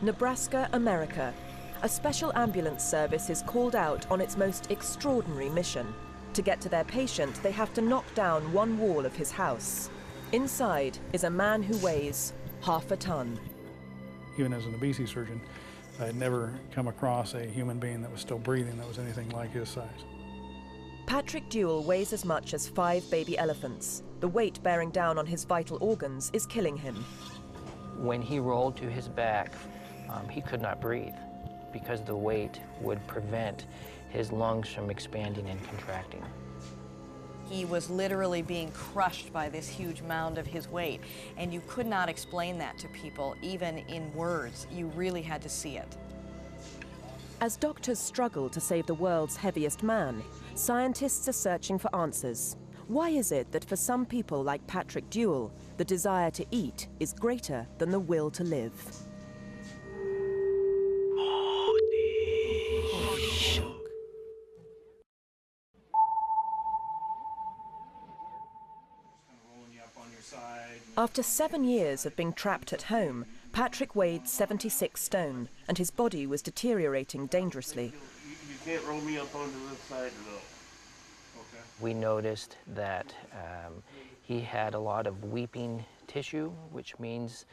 Nebraska, America. A special ambulance service is called out on its most extraordinary mission. To get to their patient, they have to knock down one wall of his house. Inside is a man who weighs half a ton. Even as an obesity surgeon, I had never come across a human being that was still breathing that was anything like his size. Patrick Dewell weighs as much as 5 baby elephants. The weight bearing down on his vital organs is killing him. When he rolled to his back, he could not breathe because the weight would prevent his lungs from expanding and contracting. He was literally being crushed by this huge mound of his weight, and you could not explain that to people, even in words. You really had to see it. As doctors struggle to save the world's heaviest man, scientists are searching for answers. Why is it that for some people like Patrick Dewell, the desire to eat is greater than the will to live? After 7 years of being trapped at home, Patrick weighed 76 stone, and his body was deteriorating dangerously. You can't roll me up onto this side though. Okay. We noticed that he had a lot of weeping tissue, which means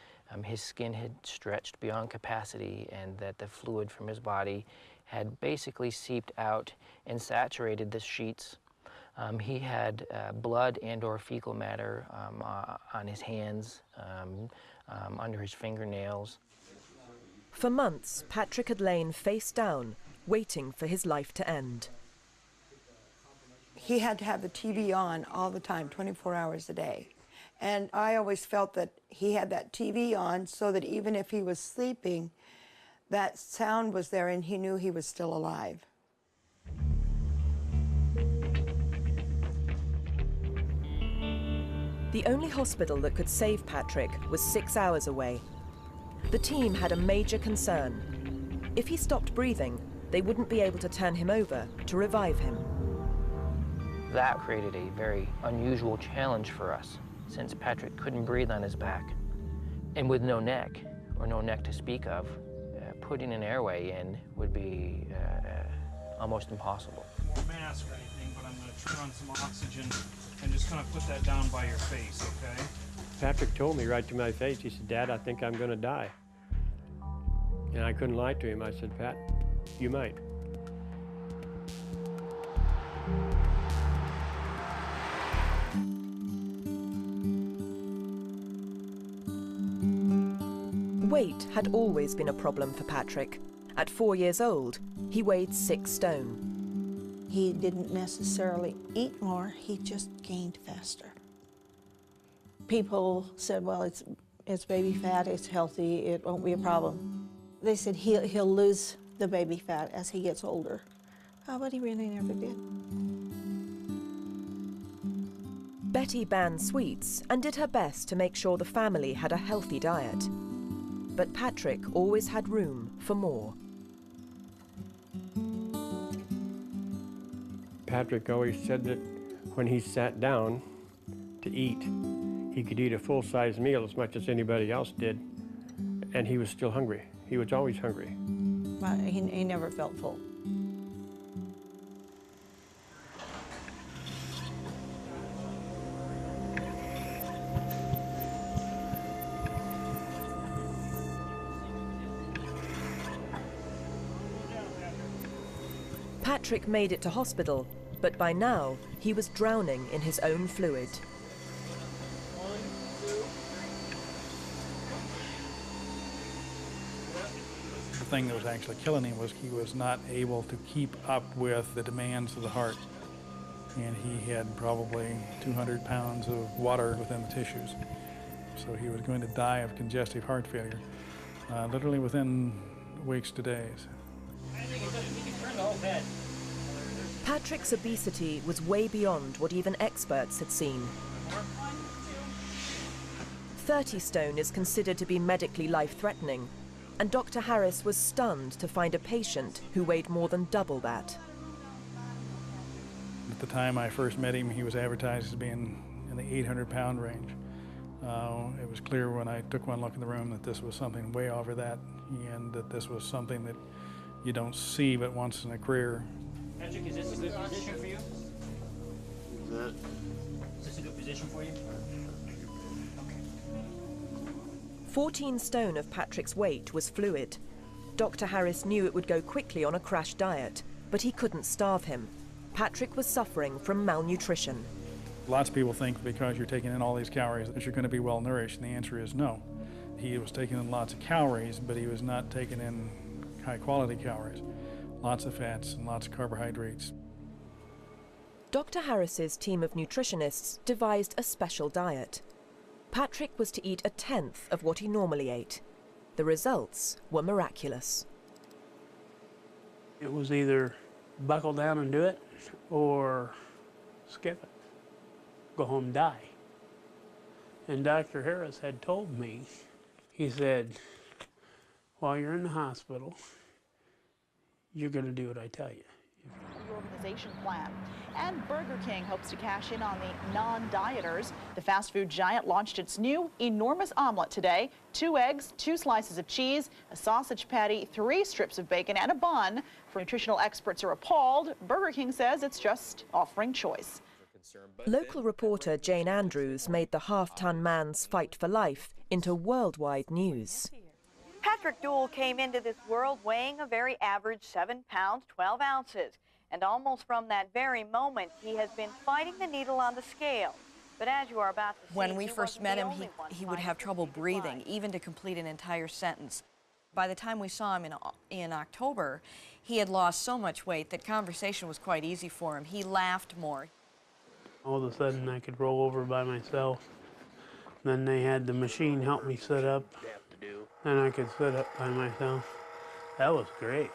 his skin had stretched beyond capacity and that the fluid from his body had basically seeped out and saturated the sheets. He had blood and/or fecal matter on his hands, under his fingernails. For months, Patrick had lain face down, waiting for his life to end. He had to have the TV on all the time, 24 hours a day. And I always felt that he had that TV on so that even if he was sleeping, that sound was there and he knew he was still alive. The only hospital that could save Patrick was 6 hours away. The team had a major concern. If he stopped breathing, they wouldn't be able to turn him over to revive him. That created a very unusual challenge for us, since Patrick couldn't breathe on his back. And with no neck, or no neck to speak of, putting an airway in would be almost impossible. More mask or anything, but I'm going to turn on some oxygen and just kind of put that down by your face, okay? Patrick told me right to my face, he said, "Dad, I think I'm going to die." And I couldn't lie to him. I said, "Pat, you might." Weight had always been a problem for Patrick. At 4 years old, he weighed 6 stone. He didn't necessarily eat more, he just gained faster. People said, well, it's baby fat, it's healthy, it won't be a problem. They said he'll lose the baby fat as he gets older. Oh, but he really never did. Betty banned sweets and did her best to make sure the family had a healthy diet. But Patrick always had room for more. Patrick always said that when he sat down to eat, he could eat a full-size meal as much as anybody else did, and he was still hungry. He was always hungry. He never felt full. Patrick made it to hospital, but by now he was drowning in his own fluid. The thing that was actually killing him was he was not able to keep up with the demands of the heart. And he had probably 200 pounds of water within the tissues. So he was going to die of congestive heart failure, literally within weeks to days. Patrick's obesity was way beyond what even experts had seen. 30 stone is considered to be medically life-threatening, and Dr. Harris was stunned to find a patient who weighed more than double that. At the time I first met him, he was advertised as being in the 800-pound range. It was clear when I took one look in the room that this was something way over that, and that this was something that you don't see but once in a career. Patrick, is this a good position for you? Is that? Is this a good position for you? 14 stone of Patrick's weight was fluid. Dr. Harris knew it would go quickly on a crash diet, but he couldn't starve him. Patrick was suffering from malnutrition. Lots of people think because you're taking in all these calories that you're going to be well nourished, and the answer is no. He was taking in lots of calories, but he was not taking in high quality calories. Lots of fats and lots of carbohydrates. Dr. Harris's team of nutritionists devised a special diet. Patrick was to eat 1/10 of what he normally ate. The results were miraculous. It was either buckle down and do it or skip it. Go home and die. And Dr. Harris had told me, he said, while you're in the hospital, you're going to do what I tell you. Reorganization plan. And Burger King hopes to cash in on the non-dieters. The fast food giant launched its new enormous omelet today. 2 eggs, 2 slices of cheese, a sausage patty, 3 strips of bacon, and a bun. For nutritional experts are appalled, Burger King says it's just offering choice. Local reporter Jane Andrews made the half-ton man's fight for life into worldwide news. Patrick Dool came into this world weighing a very average 7 pounds, 12 ounces. And almost from that very moment, he has been fighting the needle on the scale. But as you are about to see, when we first met him, he would have trouble breathing, even to complete an entire sentence. By the time we saw him in October, he had lost so much weight that conversation was quite easy for him. He laughed more. All of a sudden, I could roll over by myself. Then they had the machine help me sit up. Then I could sit up by myself. That was great.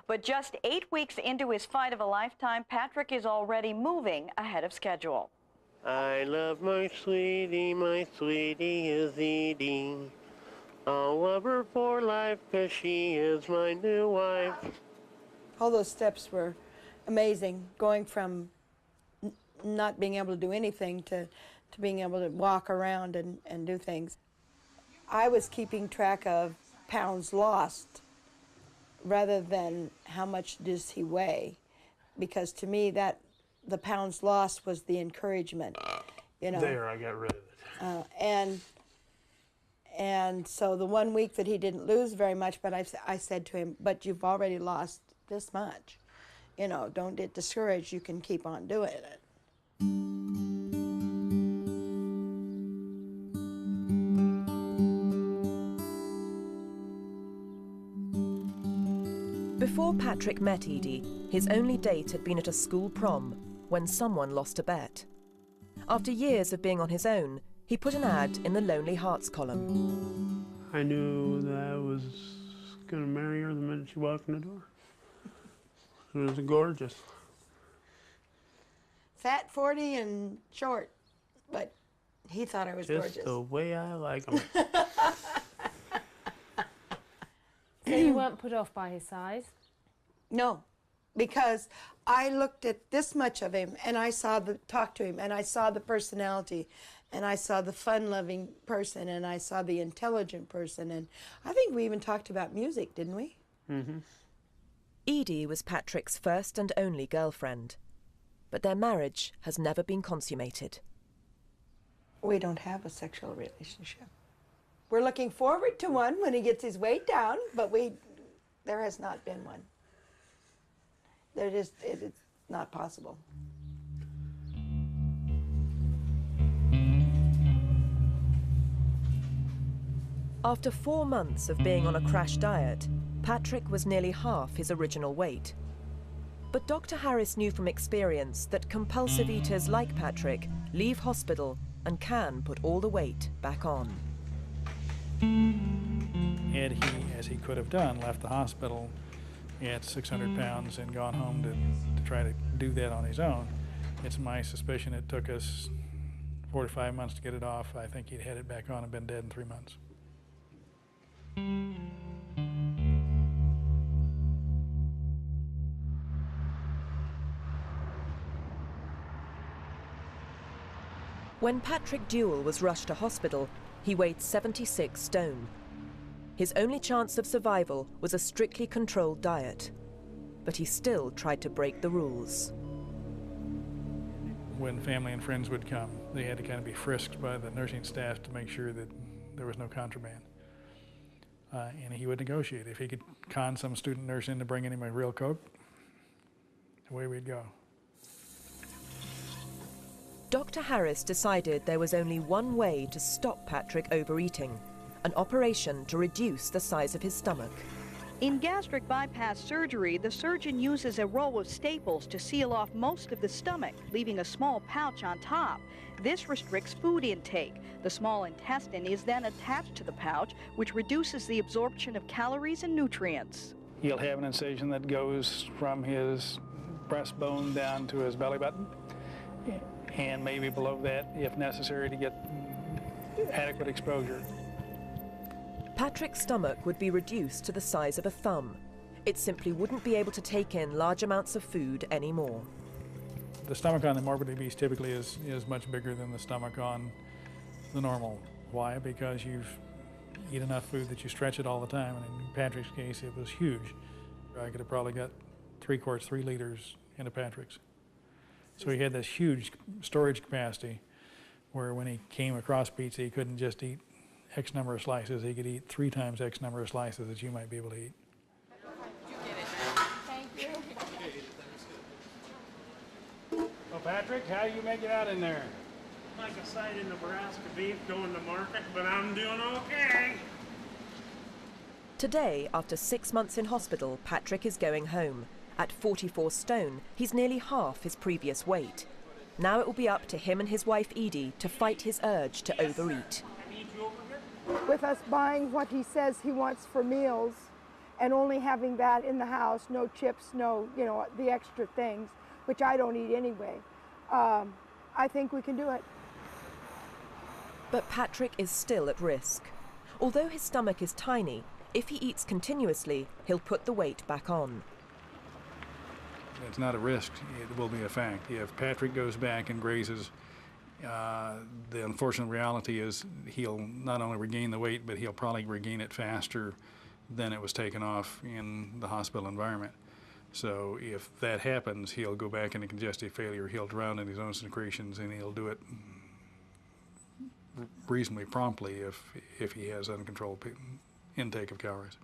But just 8 weeks into his fight of a lifetime, Patrick is already moving ahead of schedule. I love my sweetie is eating. I'll love her for life 'cause she is my new wife. All those steps were amazing, going from not being able to do anything to being able to walk around and do things. I was keeping track of pounds lost rather than how much does he weigh, because to me that the pounds lost was the encouragement, you know. There, I got rid of it. And so the 1 week that he didn't lose very much, but I said to him, but you've already lost this much. You know, don't get discouraged, you can keep on doing it. Before Patrick met Edie, his only date had been at a school prom when someone lost a bet. After years of being on his own, he put an ad in the Lonely Hearts column. I knew that I was going to marry her the minute she walked in the door. It was gorgeous. Fat, 40, and short, but he thought I was gorgeous. Just the way I like them. So you weren't put off by his size? No, because I looked at this much of him, and I talked to him, and I saw the personality, and I saw the fun-loving person, and I saw the intelligent person, and I think we even talked about music, didn't we? Mm-hmm. Edie was Patrick's first and only girlfriend, but their marriage has never been consummated. We don't have a sexual relationship. We're looking forward to one when he gets his weight down, but there has not been one. It's not possible. After 4 months of being on a crash diet, Patrick was nearly half his original weight. But Dr. Harris knew from experience that compulsive eaters like Patrick leave hospital and can put all the weight back on. Had he, as he could have done, left the hospital at 600 pounds and gone home to try to do that on his own, it's my suspicion it took us 4 to 5 months to get it off. I think he'd had it back on and been dead in 3 months. When Patrick Dewell was rushed to hospital, he weighed 76 stone. His only chance of survival was a strictly controlled diet, but he still tried to break the rules. When family and friends would come, they had to kind of be frisked by the nursing staff to make sure that there was no contraband. And he would negotiate. If he could con some student nurse into bringing him a real Coke, away we'd go. Dr. Harris decided there was only one way to stop Patrick overeating, an operation to reduce the size of his stomach. In gastric bypass surgery, the surgeon uses a row of staples to seal off most of the stomach, leaving a small pouch on top. This restricts food intake. The small intestine is then attached to the pouch, which reduces the absorption of calories and nutrients. He'll have an incision that goes from his breastbone down to his belly button, and maybe below that if necessary to get adequate exposure. Patrick's stomach would be reduced to the size of a thumb. It simply wouldn't be able to take in large amounts of food anymore. The stomach on the morbidly obese typically is much bigger than the stomach on the normal. Why? Because you eat enough food that you stretch it all the time, and in Patrick's case it was huge. I could have probably got 3 quarts, 3 liters into Patrick's. So he had this huge storage capacity where when he came across pizza, he couldn't just eat X number of slices. He could eat 3 times X number of slices that you might be able to eat. Thank you. Well, Patrick, how do you make it out in there? Like a side of Nebraska beef going to market, but I'm doing okay. Today, after 6 months in hospital, Patrick is going home. At 44 stone, he's nearly half his previous weight. Now it will be up to him and his wife Edie to fight his urge to overeat. With us buying what he says he wants for meals and only having that in the house, no chips, no, the extra things, which I don't eat anyway, I think we can do it. But Patrick is still at risk. Although his stomach is tiny, if he eats continuously, he'll put the weight back on. It's not a risk, it will be a fact. If Patrick goes back and grazes, the unfortunate reality is he'll not only regain the weight, but he'll probably regain it faster than it was taken off in the hospital environment. So if that happens, he'll go back into congestive failure, he'll drown in his own secretions, and he'll do it reasonably promptly if he has uncontrolled intake of calories.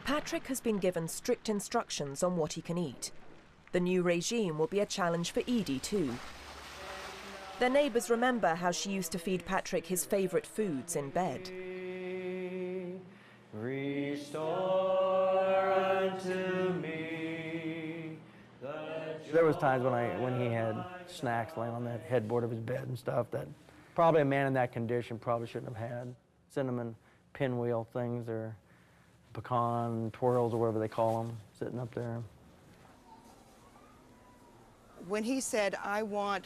Patrick has been given strict instructions on what he can eat. The new regime will be a challenge for Edie too. Their neighbours remember how she used to feed Patrick his favourite foods in bed. Restore unto me. There was times when he had snacks laying on that headboard of his bed and stuff that probably a man in that condition probably shouldn't have had. Cinnamon pinwheel things or pecan twirls or whatever they call them, sitting up there. When he said, I want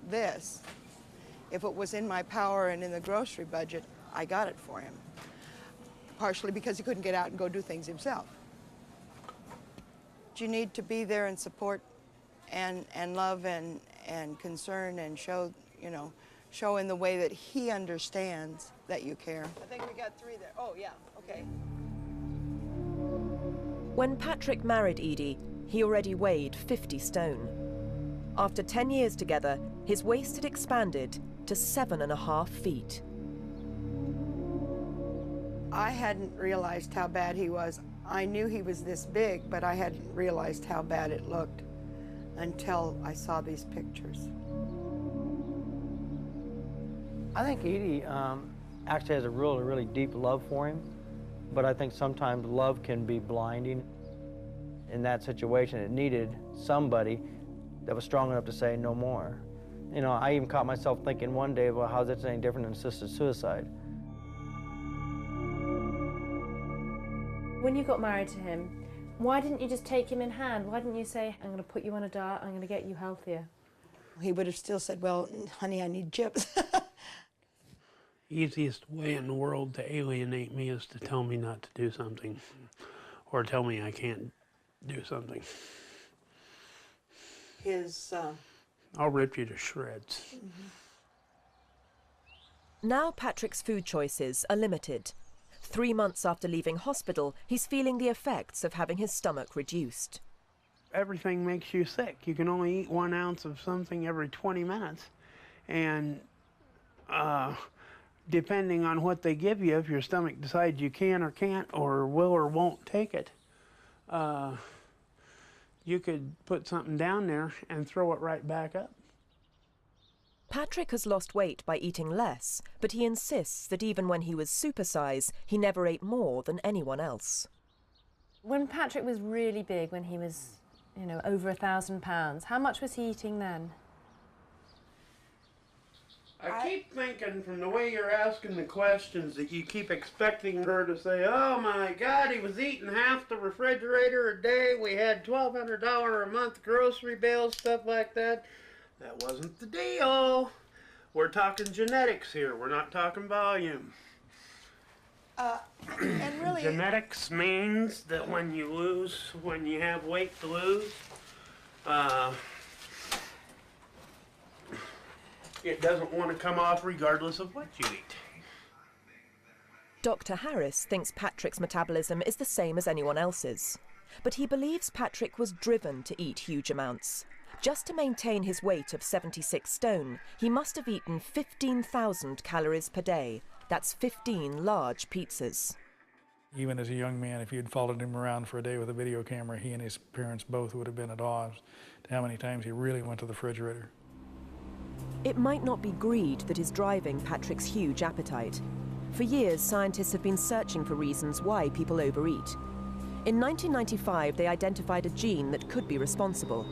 this, if it was in my power and in the grocery budget, I got it for him. Partially because he couldn't get out and go do things himself. You need to be there and support and love and concern and show, show in the way that he understands that you care. I think we got 3 there. Oh, yeah, okay. When Patrick married Edie, he already weighed 50 stone. After 10 years together, his waist had expanded to 7.5 feet. I hadn't realized how bad he was. I knew he was this big, but I hadn't realized how bad it looked until I saw these pictures. I think Edie actually has a really deep love for him, but I think sometimes love can be blinding. In that situation, it needed somebody that was strong enough to say no more. I even caught myself thinking one day, well, how's that any different than assisted suicide? When you got married to him, why didn't you just take him in hand? Why didn't you say, I'm going to put you on a diet, I'm going to get you healthier? He would have still said, well, honey, I need chips. Easiest way in the world to alienate me is to tell me not to do something or tell me I can't do something. His I'll rip you to shreds. Now Patrick's food choices are limited. 3 months after leaving hospital, he's feeling the effects of having his stomach reduced. Everything makes you sick. You can only eat 1 ounce of something every 20 minutes. And depending on what they give you, if your stomach decides you can or can't or will or won't take it, you could put something down there and throw it right back up. Patrick has lost weight by eating less, but he insists that even when he was supersize, he never ate more than anyone else. When Patrick was really big, when he was, you know, over 1,000 pounds, how much was he eating then? I keep thinking from the way you're asking the questions that you keep expecting her to say, oh my God, he was eating half the refrigerator a day, we had $1,200 a month grocery bills, stuff like that. That wasn't the deal. We're talking genetics here, we're not talking volume. And really, Genetics means that when you have weight to lose, it doesn't want to come off regardless of what you eat. Dr. Harris thinks Patrick's metabolism is the same as anyone else's, but he believes Patrick was driven to eat huge amounts. Just to maintain his weight of 76 stone, he must have eaten 15,000 calories per day. That's 15 large pizzas. Even as a young man, if you'd followed him around for a day with a video camera, he and his parents both would have been at awe to how many times he really went to the refrigerator. It might not be greed that is driving Patrick's huge appetite. For years, scientists have been searching for reasons why people overeat. In 1995, they identified a gene that could be responsible.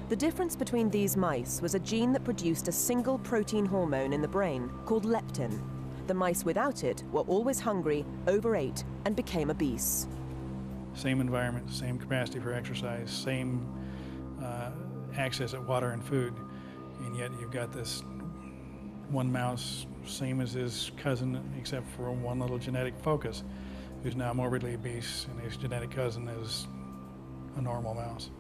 The difference between these mice was a gene that produced a single protein hormone in the brain called leptin. The mice without it were always hungry, overate, and became obese. Same environment, same capacity for exercise, same access at water and food, and yet you've got this one mouse, same as his cousin, except for one little genetic focus, who's now morbidly obese, and his genetic cousin is a normal mouse.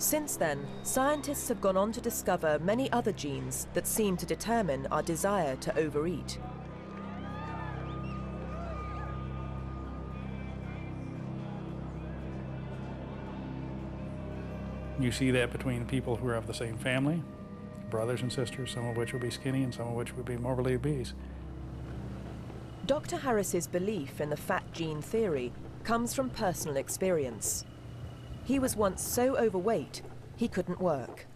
Since then, scientists have gone on to discover many other genes that seem to determine our desire to overeat. You see that between people who are of the same family, brothers and sisters, some of which will be skinny and some of which will be morbidly obese. Dr. Harris's belief in the fat gene theory comes from personal experience. He was once so overweight, he couldn't work.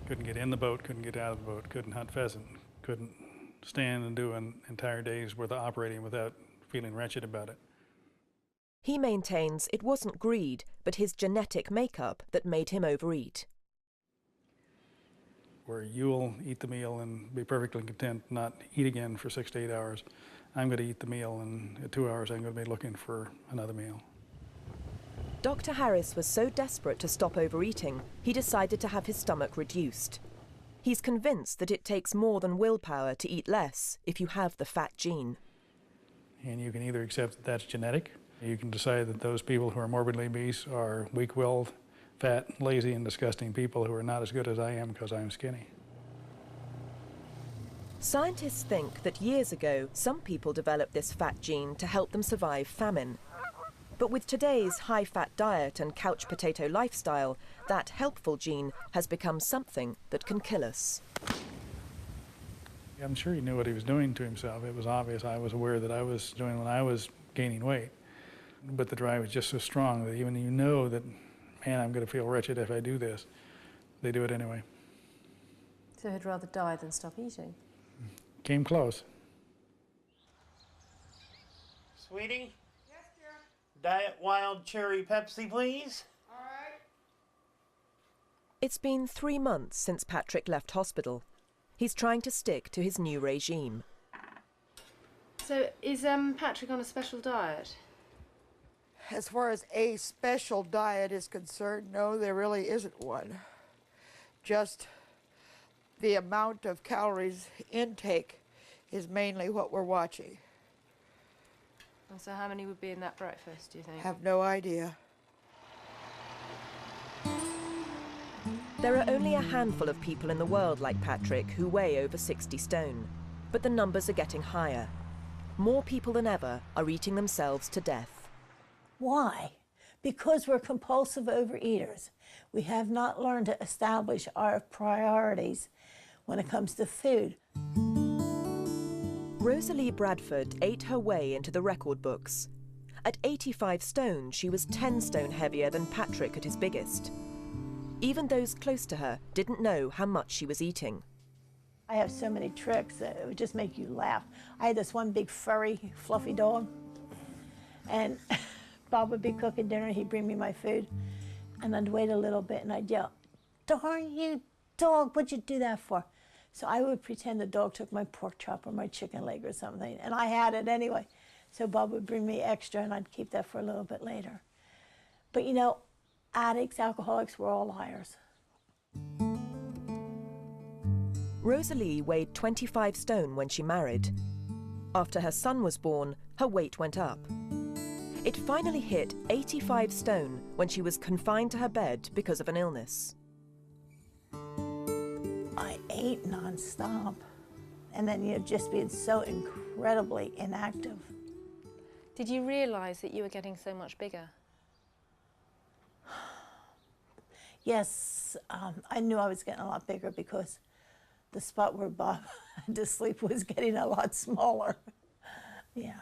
Couldn't get in the boat, couldn't get out of the boat, couldn't hunt pheasant, couldn't stand and do an entire day's worth of operating without feeling wretched about it. He maintains it wasn't greed, but his genetic makeup that made him overeat. Where you'll eat the meal and be perfectly content, not eat again for 6 to 8 hours. I'm going to eat the meal, and at 2 hours I'm going to be looking for another meal. Dr. Harris was so desperate to stop overeating, he decided to have his stomach reduced. He's convinced that it takes more than willpower to eat less if you have the fat gene. And you can either accept that that's genetic, you can decide that those people who are morbidly obese are weak-willed, fat, lazy, and disgusting people who are not as good as I am because I'm skinny. Scientists think that years ago, some people developed this fat gene to help them survive famine. But with today's high-fat diet and couch potato lifestyle, that helpful gene has become something that can kill us. I'm sure he knew what he was doing to himself. It was obvious. I was aware that I was doing when I was gaining weight. But the drive was just so strong that even you know that, man, I'm going to feel wretched if I do this, they do it anyway. So he'd rather die than stop eating? Came close. Sweetie? Yes, dear? Diet Wild Cherry Pepsi, please. all right. It's been 3 months since Patrick left hospital. He's trying to stick to his new regime. So is Patrick on a special diet? As far as a special diet is concerned, no, there really isn't one. Just the amount of calories intake is mainly what we're watching. So how many would be in that breakfast, do you think? Have no idea. There are only a handful of people in the world like Patrick who weigh over 60 stone, but the numbers are getting higher. More people than ever are eating themselves to death. Why? Because we're compulsive overeaters. We have not learned to establish our priorities when it comes to food. Rosalie Bradford ate her way into the record books. At 85 stone, she was 10 stone heavier than Patrick at his biggest. Even those close to her didn't know how much she was eating. I have so many tricks that it would just make you laugh. I had this one big furry, fluffy dog, and Bob would be cooking dinner, he'd bring me my food, and I'd wait a little bit and I'd yell, "Darn you, dog, what'd you do that for?" So I would pretend the dog took my pork chop or my chicken leg or something, and I had it anyway. So Bob would bring me extra and I'd keep that for a little bit later. But you know, addicts, alcoholics, we're all liars. Rosalie weighed 25 stone when she married. After her son was born, her weight went up. It finally hit 85 stone when she was confined to her bed because of an illness. I ate nonstop, and then, you know, just being so incredibly inactive. Did you realise that you were getting so much bigger? Yes, I knew I was getting a lot bigger because the spot where Bob had to sleep was getting a lot smaller. Yeah.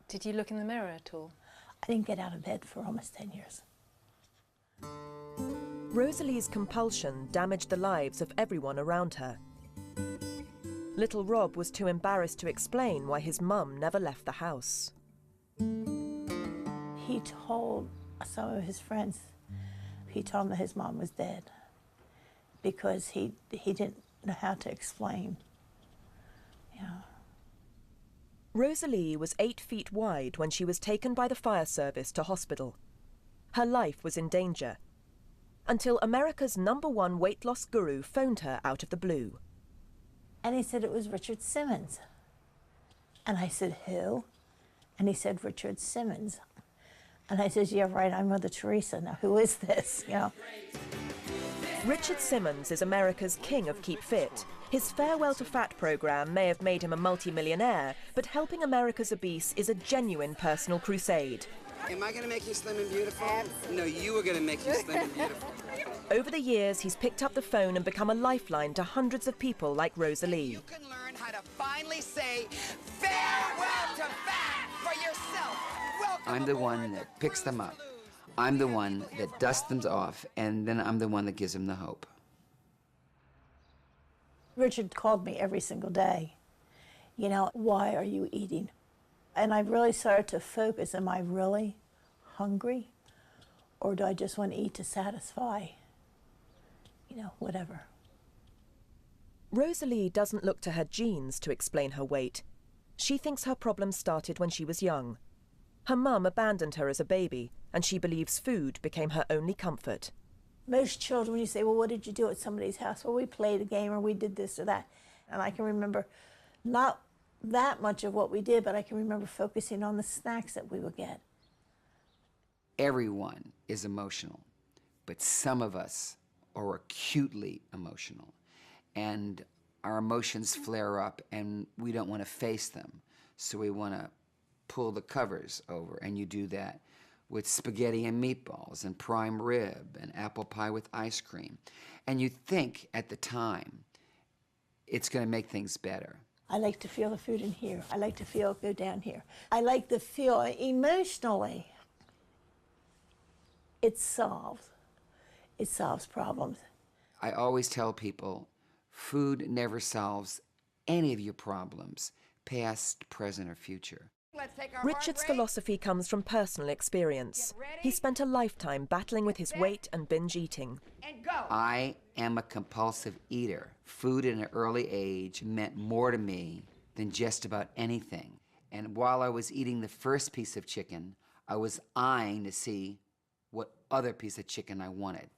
Did you look in the mirror at all? I didn't get out of bed for almost 10 years. Rosalie's compulsion damaged the lives of everyone around her. Little Rob was too embarrassed to explain why his mum never left the house. He told some of his friends, he told them that his mom was dead because he didn't know how to explain. Yeah. Rosalie was 8 feet wide when she was taken by the fire service to hospital. Her life was in danger, until America's #1 weight loss guru phoned her out of the blue. And he said it was Richard Simmons. And I said, who? And he said, Richard Simmons. And I said, yeah, right, I'm Mother Teresa. Now, who is this? You know? Richard Simmons is America's king of Keep Fit. His Farewell to Fat program may have made him a multi-millionaire, but helping America's obese is a genuine personal crusade. Am I going to make you slim and beautiful? No, you are going to make you slim and beautiful. Over the years, he's picked up the phone and become a lifeline to hundreds of people like Rosalie. You can learn how to finally say farewell to fat for yourself. Welcome I'm the one that picks them up. I'm the one that dusts them off, and then I'm the one that gives them the hope. Richard called me every single day. You know, why are you eating? And I really started to focus, am I really hungry? Or do I just want to eat to satisfy, you know, whatever. Rosalie doesn't look to her genes to explain her weight. She thinks her problem started when she was young. Her mum abandoned her as a baby, and she believes food became her only comfort. Most children, when you say, well, what did you do at somebody's house? Well, we played a game or we did this or that. And I can remember not that much of what we did, but I can remember focusing on the snacks that we would get. Everyone is emotional, but some of us are acutely emotional. And our emotions flare up and we don't want to face them. So we want to pull the covers over, and you do that with spaghetti and meatballs and prime rib and apple pie with ice cream. And you think at the time it's going to make things better. I like to feel the food in here. I like to feel it go down here. I like to feel emotionally. It solves problems. I always tell people, food never solves any of your problems, past, present, or future. Richard's philosophy comes from personal experience. He spent a lifetime battling with his weight and binge eating. I am a compulsive eater. Food at an early age meant more to me than just about anything. And while I was eating the first piece of chicken, I was eyeing to see what other piece of chicken I wanted.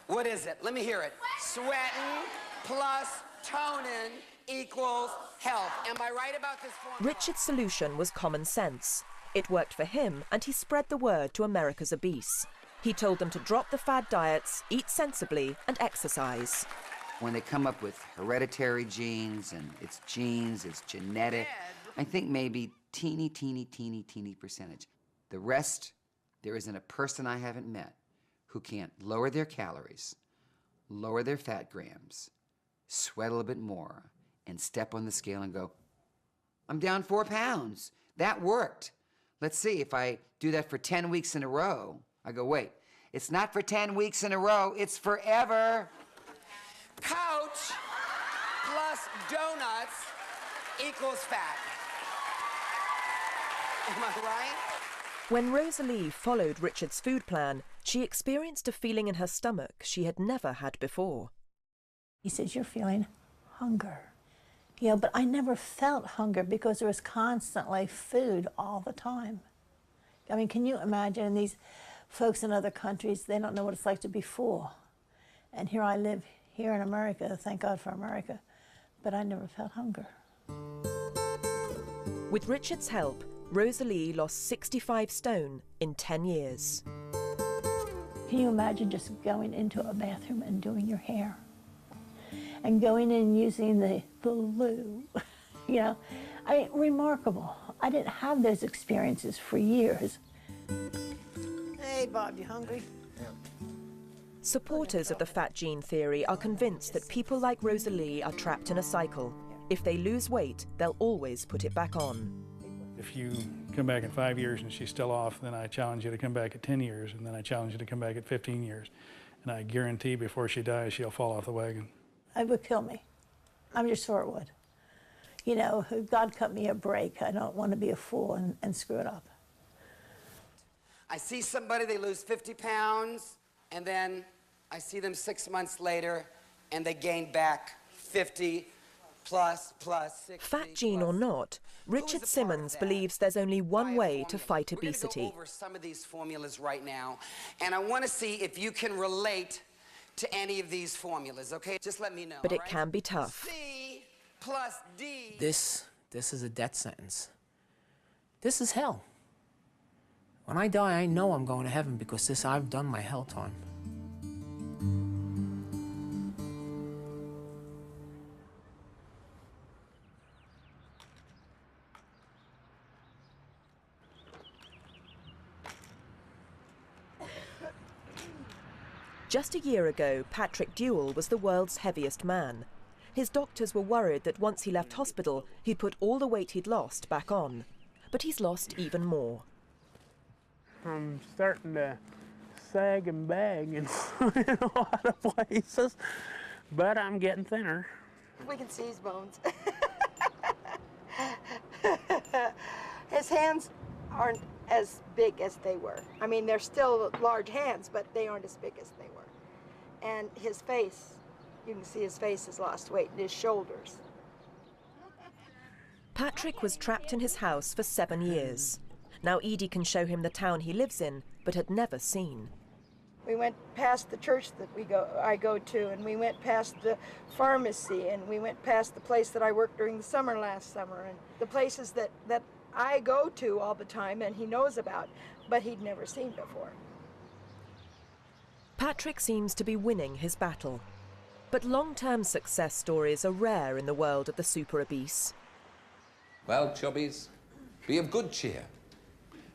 What is it? Let me hear it. Sweating plus toning equals health. Am I right about this formula? Richard's solution was common sense. It worked for him, and he spread the word to America's obese. He told them to drop the fad diets, eat sensibly, and exercise. When they come up with hereditary genes and it's genetic, I think maybe teeny percentage. The rest, there isn't a person I haven't met who can't lower their calories, lower their fat grams, sweat a little bit more, and step on the scale and go, I'm down 4 pounds. That worked. Let's see, if I do that for 10 weeks in a row, I go, wait, it's not for 10 weeks in a row, it's forever. Couch plus donuts equals fat. Am I right? When Rosalie followed Richard's food plan, she experienced a feeling in her stomach she had never had before. He says, you're feeling hunger. You know, but I never felt hunger because there was constantly food all the time. I mean, can you imagine these folks in other countries, they don't know what it's like to be full. And here I live here in America, thank God for America, but I never felt hunger. With Richard's help, Rosalie lost 65 stone in 10 years. Can you imagine just going into a bathroom and doing your hair? And going in using the loo, you know? I mean, remarkable. I didn't have those experiences for years. Hey, Bob, you hungry? Yeah. Supporters of the fat gene theory are convinced that people like Rosalie are trapped in a cycle. If they lose weight, they'll always put it back on. If you come back in 5 years and she's still off, then I challenge you to come back at 10 years, and then I challenge you to come back at 15 years. And I guarantee before she dies, she'll fall off the wagon. It would kill me. I'm just sure it would. You know, God cut me a break. I don't want to be a fool and screw it up. I see somebody, they lose 50 pounds, and then I see them 6 months later, and they gain back 50 plus 60. Fat gene or not, Richard Simmons believes there's only one way to fight obesity. We're going to go over some of these formulas right now, and I want to see if you can relate to any of these formulas, okay? Just let me know. But it can be tough. C plus D. This is a death sentence. This is hell. When I die, I know I'm going to heaven because I've done my hell time. Just a year ago, Patrick Dewell was the world's heaviest man. His doctors were worried that once he left hospital, he'd put all the weight he'd lost back on. But he's lost even more. I'm starting to sag and bag in a lot of places, but I'm getting thinner. We can see his bones. His hands aren't as big as they were. I mean, they're still large hands, but they aren't as big as they were. And his face, you can see his face has lost weight, and his shoulders. Patrick was trapped in his house for 7 years. Now Edie can show him the town he lives in, but had never seen. We went past the church that I go to, and we went past the pharmacy, and we went past the place that I worked during the summer last summer, and the places that I go to all the time and he knows about, but he'd never seen before. Patrick seems to be winning his battle. But long-term success stories are rare in the world of the super obese. Well, chubbies, be of good cheer.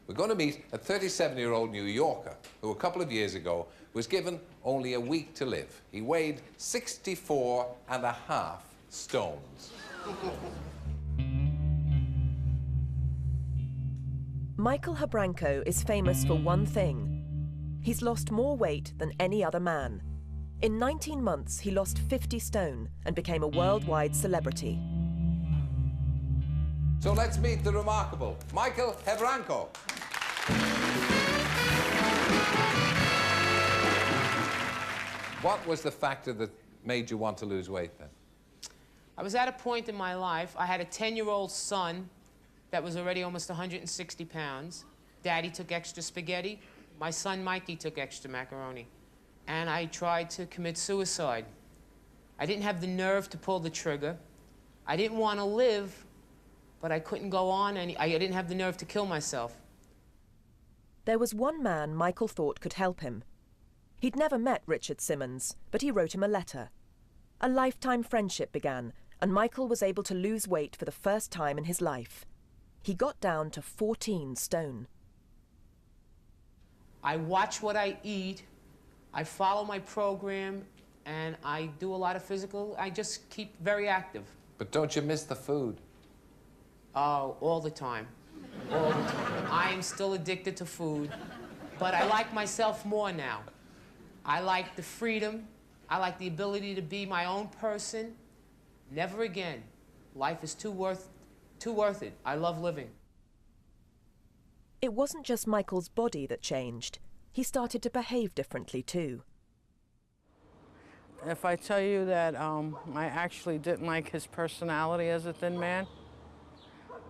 We're going to meet a 37-year-old New Yorker who a couple of years ago was given only a week to live. He weighed 64.5 stones. Michael Habranko is famous for one thing. He's lost more weight than any other man. In 19 months, he lost 50 stone and became a worldwide celebrity. So let's meet the remarkable Michael Habranko. What was the factor that made you want to lose weight then? I was at a point in my life, I had a 10-year-old son that was already almost 160 pounds. Daddy took extra spaghetti. My son Mikey took extra macaroni. And I tried to commit suicide. I didn't have the nerve to pull the trigger. I didn't want to live, but I couldn't go on, and I didn't have the nerve to kill myself. There was one man Michael thought could help him. He'd never met Richard Simmons, but he wrote him a letter. A lifetime friendship began, and Michael was able to lose weight for the first time in his life. He got down to 14 stone. I watch what I eat, I follow my program, and I do a lot of physical. I just keep very active. But don't you miss the food? Oh, all the time. All the time. I am still addicted to food, but I like myself more now. I like the freedom. I like the ability to be my own person. Never again. Life is too worth it. I love living. It wasn't just Michael's body that changed. He started to behave differently too. If I tell you that I actually didn't like his personality as a thin man,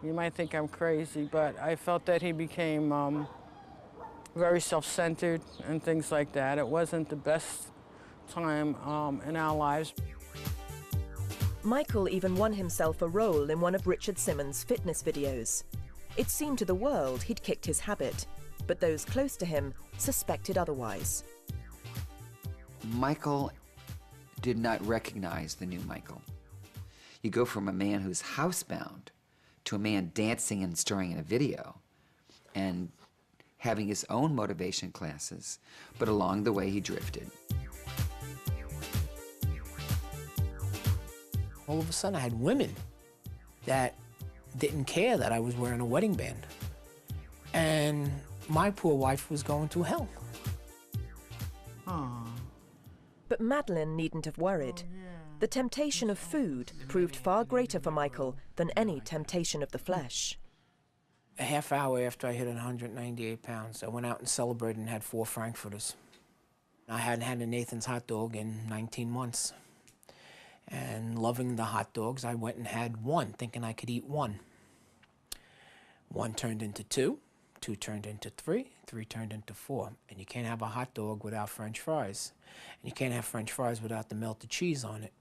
you might think I'm crazy, but I felt that he became very self-centered and things like that. It wasn't the best time in our lives. Michael even won himself a role in one of Richard Simmons' fitness videos. It seemed to the world he'd kicked his habit, but those close to him suspected otherwise. Michael did not recognize the new Michael. You go from a man who's housebound to a man dancing and starring in a video and having his own motivation classes, but along the way he drifted. All of a sudden I had women that didn't care that I was wearing a wedding band. And my poor wife was going through hell. But Madeline needn't have worried. The temptation of food proved far greater for Michael than any temptation of the flesh. A half hour after I hit 198 pounds, I went out and celebrated and had 4 Frankfurters. I hadn't had a Nathan's hot dog in 19 months. And loving the hot dogs, I went and had 1, thinking I could eat 1. 1 turned into 2, 2 turned into 3, 3 turned into 4. And you can't have a hot dog without French fries. And you can't have French fries without the melted cheese on it.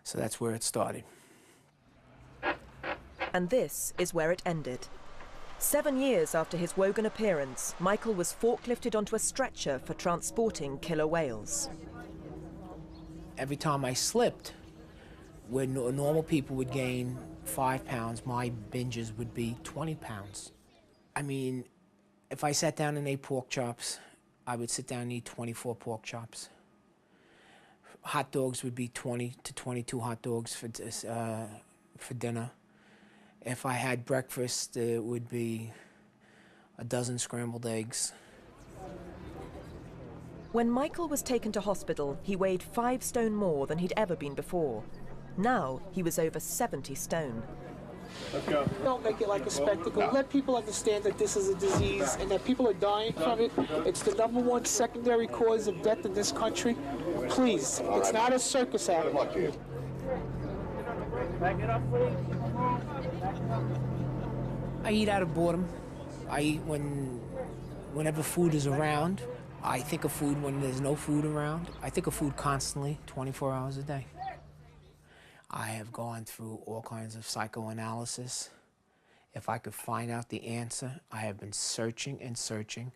So that's where it started. And this is where it ended. 7 years after his Wogan appearance, Michael was forklifted onto a stretcher for transporting killer whales. Every time I slipped, where normal people would gain 5 pounds, my binges would be 20 pounds. I mean, if I sat down and ate pork chops, I would sit down and eat 24 pork chops. Hot dogs would be 20 to 22 hot dogs for dinner. If I had breakfast, it would be a dozen scrambled eggs. When Michael was taken to hospital, he weighed 5 stone more than he'd ever been before. Now he was over 70 stone. Let's go. Don't make it like a spectacle. Let people understand that this is a disease and that people are dying from it. It's the #1 secondary cause of death in this country. Please, it's not a circus act. Back it up, please. I eat out of boredom. I eat whenever food is around. I think of food when there's no food around. I think of food constantly, 24 hours a day. I have gone through all kinds of psychoanalysis. If I could find out the answer, I have been searching and searching,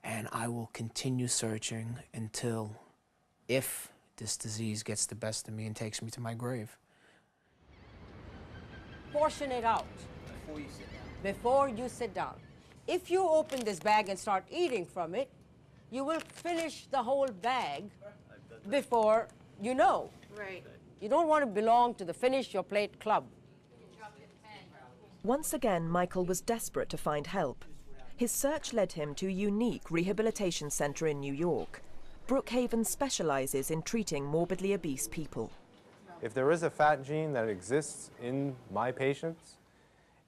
and I will continue searching until, if this disease gets the best of me and takes me to my grave. Portion it out before you sit down. If you open this bag and start eating from it, you will finish the whole bag before you know. Right. You don't want to belong to the finish your plate club. Once again, Michael was desperate to find help. His search led him to a unique rehabilitation center in New York. Brookhaven specializes in treating morbidly obese people. If there is a fat gene that exists in my patients,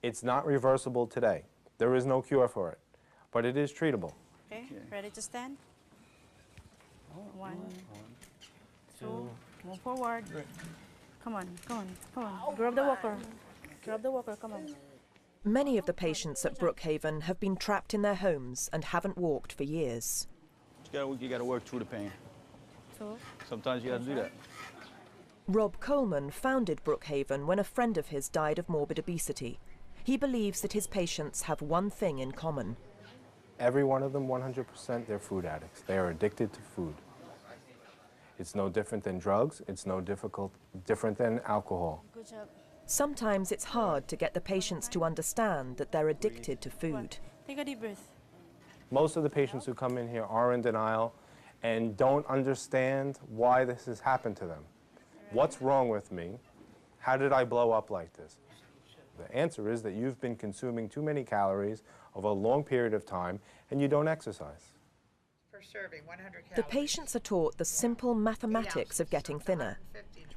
it's not reversible today. There is no cure for it, but it is treatable. Okay, ready to stand? 1, 2, move forward. Come on, come on, come on. Grab the walker. Grab the walker, come on. Many of the patients at Brookhaven have been trapped in their homes and haven't walked for years. You gotta work through the pain. 2. Sometimes you gotta do that. Rob Coleman founded Brookhaven when a friend of his died of morbid obesity. He believes that his patients have one thing in common. every one of them, 100%, they're food addicts. They are addicted to food. It's no different than drugs. It's no different than alcohol. Good job. Sometimes it's hard to get the patients to understand that they're addicted to food. Take a deep breath. Most of the patients who come in here are in denial and don't understand why this has happened to them. What's wrong with me? How did I blow up like this? The answer is that you've been consuming too many calories over a long period of time and you don't exercise. Per serving, 100 calories. The patients are taught the simple mathematics of getting thinner.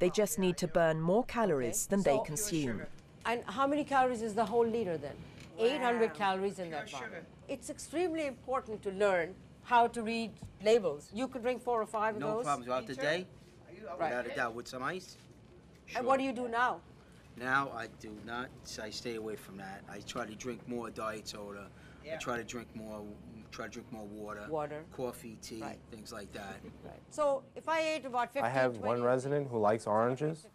They just need to burn more calories than they consume. And how many calories is the whole liter then? 800 calories in that bottle. It's extremely important to learn how to read labels. You could drink 4 or 5 of those. No problems throughout the day, Right. without a doubt, with some ice. And what do you do now? Now I do not, I stay away from that. I try to drink more diet soda. I try to drink more water. Coffee, tea, things like that. So if I ate about 15, I have 20, one resident who likes oranges.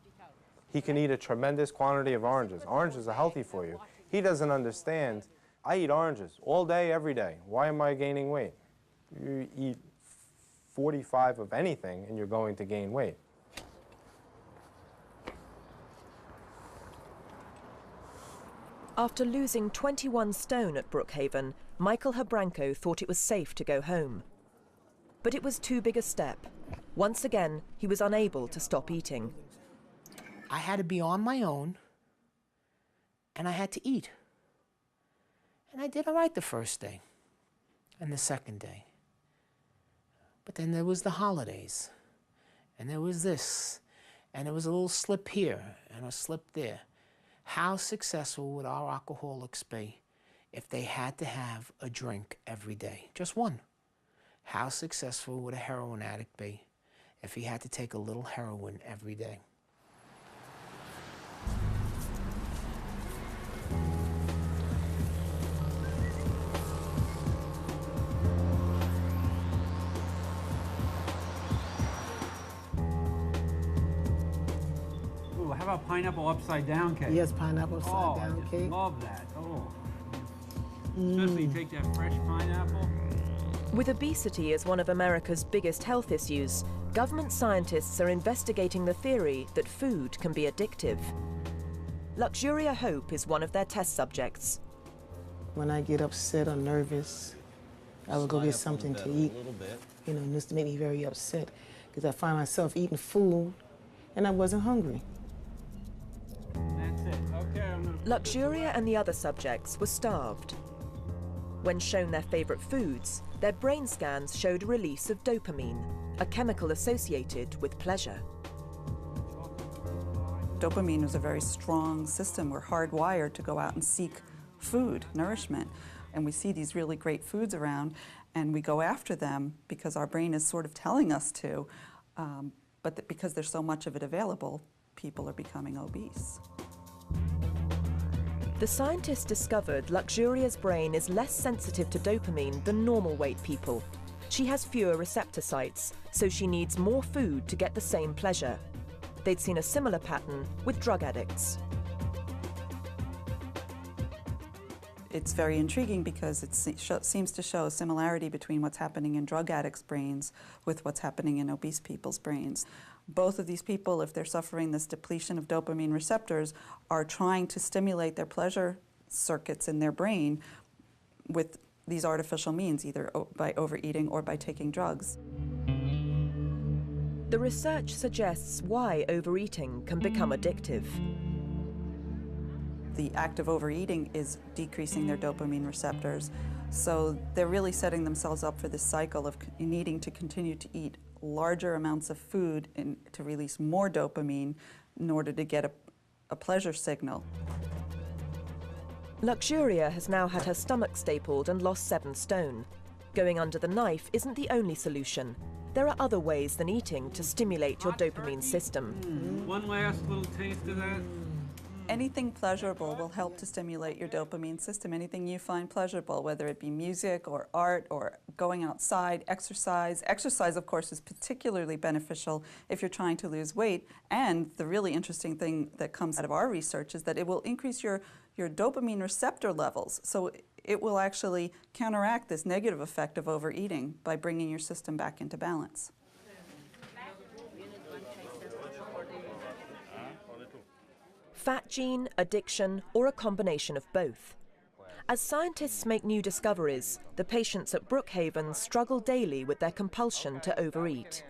He can eat a tremendous quantity of oranges. Oranges are healthy for you. He doesn't understand. I eat oranges all day, every day. Why am I gaining weight? You eat 45 of anything and you're going to gain weight. After losing 21 stone at Brookhaven, Michael Habranko thought it was safe to go home. But it was too big a step. Once again, he was unable to stop eating. I had to be on my own, and I had to eat. And I did all right the first day and the second day. But then there was the holidays, and there was this, and there was a little slip here and a slip there. How successful would our alcoholics be if they had to have a drink every day? Just one. How successful would a heroin addict be if he had to take a little heroin every day? Ooh, how about pineapple upside down cake? Yes, pineapple upside down I cake. just love that. Oh. Especially you take that fresh pineapple. With obesity as one of America's biggest health issues, government scientists are investigating the theory that food can be addictive. Luxuria Hope is one of their test subjects. When I get upset or nervous, I would go get something to eat. You know, this made me very upset because I find myself eating food and I wasn't hungry. That's it. Okay, I'm gonna... Luxuria and the other subjects were starved. When shown their favorite foods, their brain scans showed a release of dopamine, a chemical associated with pleasure. Dopamine is a very strong system. We're hardwired to go out and seek food, nourishment. And we see these really great foods around, and we go after them because our brain is sort of telling us to. But because there's so much of it available, people are becoming obese. The scientists discovered Luxuria's brain is less sensitive to dopamine than normal weight people. She has fewer receptor sites, so she needs more food to get the same pleasure. They'd seen a similar pattern with drug addicts. It's very intriguing because it seems to show a similarity between what's happening in drug addicts' brains with what's happening in obese people's brains. Both of these people, if they're suffering this depletion of dopamine receptors, are trying to stimulate their pleasure circuits in their brain with these artificial means, either by overeating or by taking drugs. The research suggests why overeating can become addictive. The act of overeating is decreasing their dopamine receptors, so they're really setting themselves up for this cycle of needing to continue to eat larger amounts of food to release more dopamine in order to get a pleasure signal. Luxuria has now had her stomach stapled and lost 7 stone. Going under the knife isn't the only solution. There are other ways than eating to stimulate your dopamine system. One last little taste of that. Anything pleasurable will help to stimulate your dopamine system. Anything you find pleasurable, whether it be music or art or going outside, exercise. Exercise, of course, is particularly beneficial if you're trying to lose weight. And the really interesting thing that comes out of our research is that it will increase your dopamine receptor levels. So It will actually counteract this negative effect of overeating by bringing your system back into balance. Fat gene, addiction, or a combination of both. As scientists make new discoveries, the patients at Brookhaven struggle daily with their compulsion to overeat.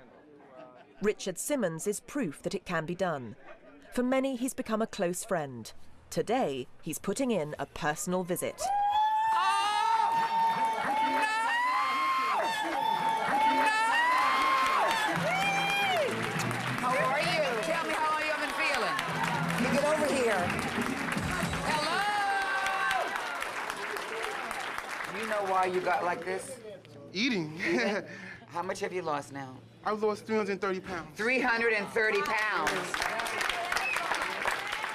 Richard Simmons is proof that it can be done. For many, he's become a close friend. Today, he's putting in a personal visit. How are you? Tell me how you have been feeling. You get over here. Hello! You know why you got like this? Eating. How much have you lost now? I've lost 330 pounds. 330 pounds.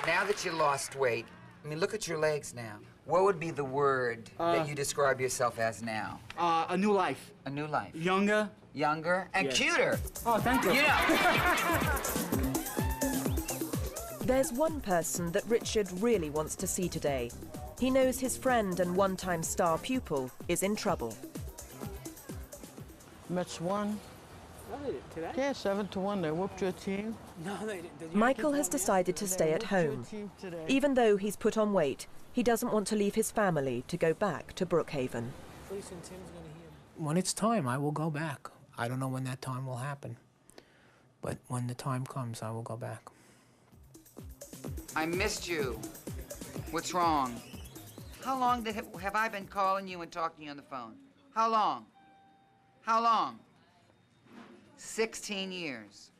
Now that you lost weight, I mean, look at your legs now. What would be the word that you describe yourself as now? A new life. A new life. Younger. Younger and Yes. cuter. Oh, thank you. You know. There's one person that Richard really wants to see today. He knows his friend and one-time star pupil is in trouble. Mets won. No, they didn't today. Yeah, 7-1. They whooped your team. No, they didn't. Michael has decided to stay at home. Even though he's put on weight, he doesn't want to leave his family to go back to Brookhaven. When it's time, I will go back. I don't know when that time will happen. But when the time comes, I will go back. I missed you. What's wrong? How long have I been calling you and talking to you on the phone? How long? How long? 16 years.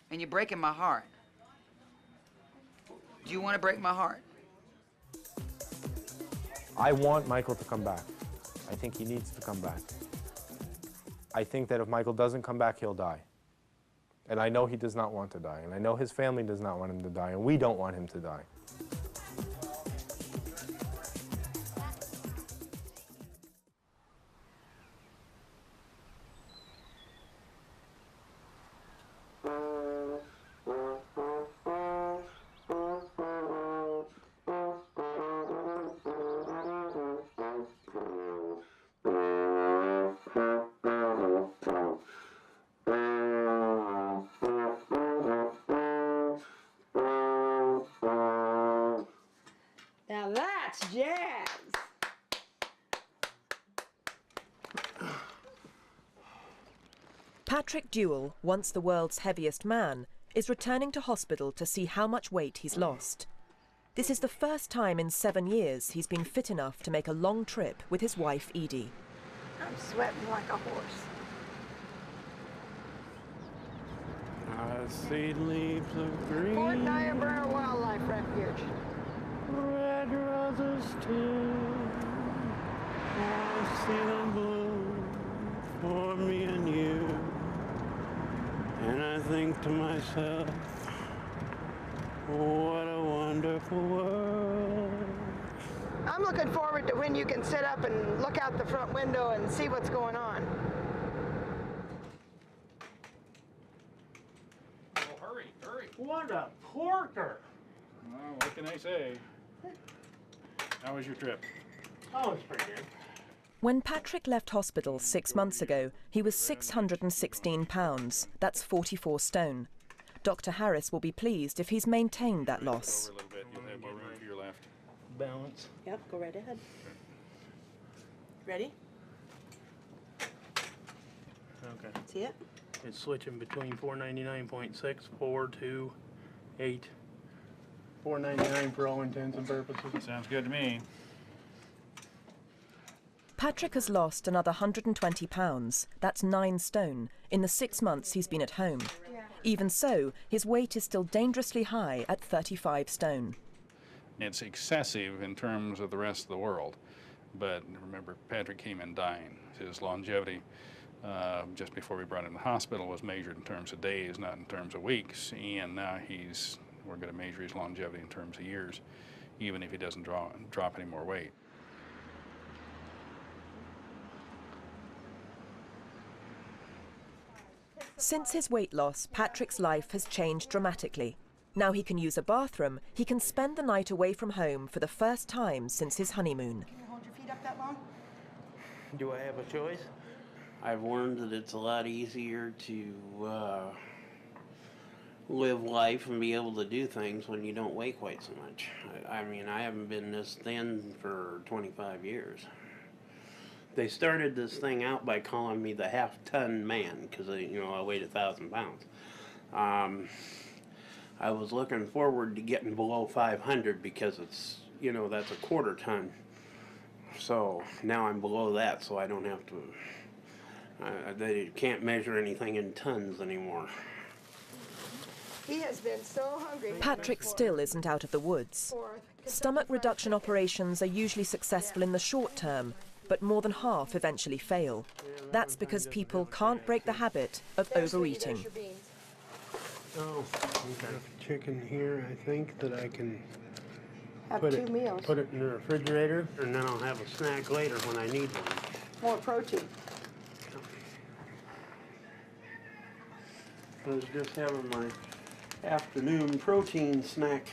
And you're breaking my heart. Do you want to break my heart? I want Michael to come back. I think he needs to come back. I think that if Michael doesn't come back, he'll die. And I know he does not want to die. And I know his family does not want him to die. And we don't want him to die. Now that's jazz. Patrick Dewell, once the world's heaviest man, is returning to hospital to see how much weight he's lost. This is the first time in 7 years he's been fit enough to make a long trip with his wife, Edie. I'm sweating like a horse. I see leaves of green. Fort Niobrara Wildlife Refuge. Red roses too. I see them bloom for me and you. And I think to myself, what a wonderful world. I'm looking forward to when you can sit up and look out the front window and see what's going on. Oh, hurry, hurry. What a porker. Well, what can I say? How was your trip? Oh, it's pretty good. When Patrick left hospital 6 months ago, he was 616 pounds. That's 44 stone. Dr. Harris will be pleased if he's maintained that loss. Over a little bit, you'll have more room to your left. Balance. Yep, go right ahead. Ready? Okay. See it? It's switching between 499.6, 428. 499 for all intents and purposes. Sounds good to me. Patrick has lost another 120 pounds, that's 9 stone, in the 6 months he's been at home. Even so, his weight is still dangerously high at 35 stone. It's excessive in terms of the rest of the world, but remember, Patrick came in dying. His longevity, just before we brought him to the hospital, was measured in terms of days, not in terms of weeks, and now we're going to measure his longevity in terms of years, even if he doesn't drop any more weight. Since his weight loss, Patrick's life has changed dramatically. Now he can use a bathroom, he can spend the night away from home for the first time since his honeymoon. Can you hold your feet up that long? Do I have a choice? I've learned that it's a lot easier to live life and be able to do things when you don't weigh quite so much. I mean, I haven't been this thin for 25 years. They started this thing out by calling me the half-ton man because, I weighed 1,000 pounds. I was looking forward to getting below 500 because it's, that's a quarter ton. So now I'm below that, so I don't have to, they can't measure anything in tons anymore. He has been so hungry. Patrick still isn't out of the woods. Stomach reduction operations are usually successful in the short term, but more than half eventually fail. That's because people can't break the habit of overeating. Oh, okay. Chicken here, I think that I can Have put 2 meals. Put it in the refrigerator, and then I'll have a snack later when I need one. More protein. I was just having my afternoon protein snack.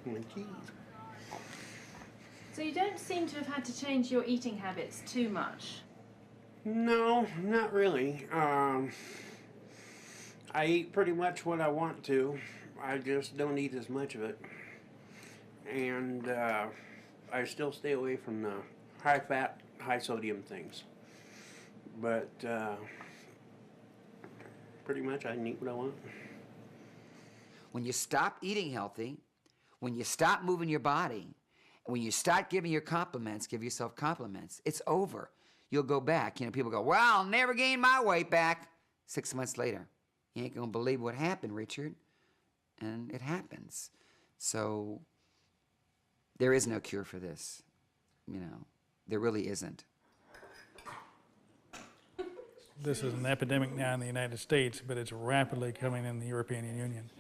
Oh, geez. So you don't seem to have had to change your eating habits too much? No, not really. I eat pretty much what I want to. I just don't eat as much of it. And I still stay away from the high-fat, high-sodium things. But pretty much I can eat what I want. When you stop eating healthy, when you stop moving your body, when you start giving your compliments, give yourself compliments, it's over. You'll go back. People go, well, I'll never gain my weight back. 6 months later, you ain't gonna believe what happened, Richard. And it happens. So there is no cure for this. There really isn't. This is an epidemic now in the United States, but it's rapidly coming in the European Union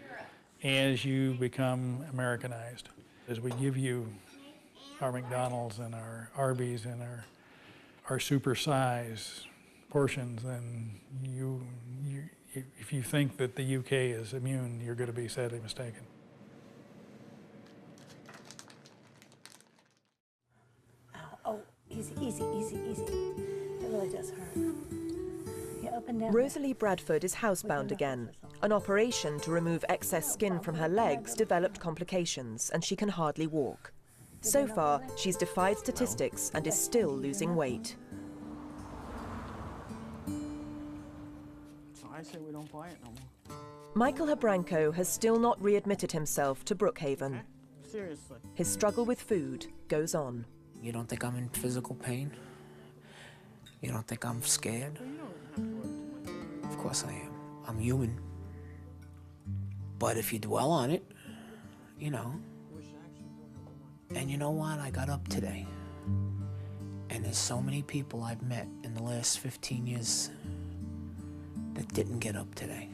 as you become Americanized. As we give you our McDonald's and our Arby's and our super size portions, then if you think that the UK is immune, you're going to be sadly mistaken. Oh, easy, easy, easy, easy. It really does hurt. Yeah, up and down. Rosalie Bradford is housebound again. An operation to remove excess skin from her legs developed complications, and she can hardly walk. So far, she's defied statistics and is still losing weight. So I say we don't buy it no more. Michael Habranko has still not readmitted himself to Brookhaven. Seriously. His struggle with food goes on. You don't think I'm in physical pain? You don't think I'm scared? Of course I am. I'm human. But if you dwell on it, And you know what? I got up today. And there's so many people I've met in the last 15 years that didn't get up today,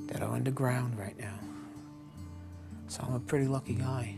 that are underground right now. So I'm a pretty lucky guy.